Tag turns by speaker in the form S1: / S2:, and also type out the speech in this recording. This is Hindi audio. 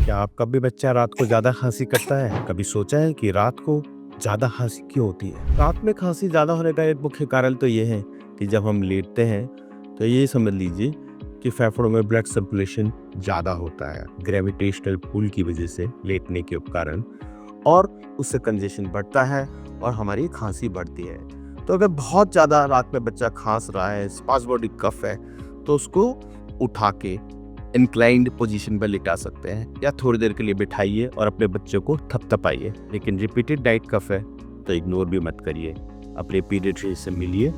S1: क्या आपका भी बच्चा रात को ज़्यादा खांसी करता है? कभी सोचा है कि रात को ज़्यादा खांसी क्यों होती है? रात में खांसी ज़्यादा होने का एक मुख्य कारण तो ये है कि जब हम लेटते हैं तो ये समझ लीजिए कि फेफड़ों में ब्लड सर्कुलेशन ज़्यादा होता है ग्रेविटेशनल पुल की वजह से लेटने के कारण, और उससे कंजेशन बढ़ता है और हमारी खांसी बढ़ती है। तो अगर बहुत ज़्यादा रात में बच्चा खांस रहा है, स्पाज़्मोडिक कफ है, तो उसको उठा के इंक्लाइंड पोजीशन पर लिटा सकते हैं या थोड़ी देर के लिए बिठाइए और अपने बच्चों को थपथपाइए। लेकिन रिपीटेड नाइट कफ है तो इग्नोर भी मत करिए, अपने पीडियाट्रिशियन से मिलिए।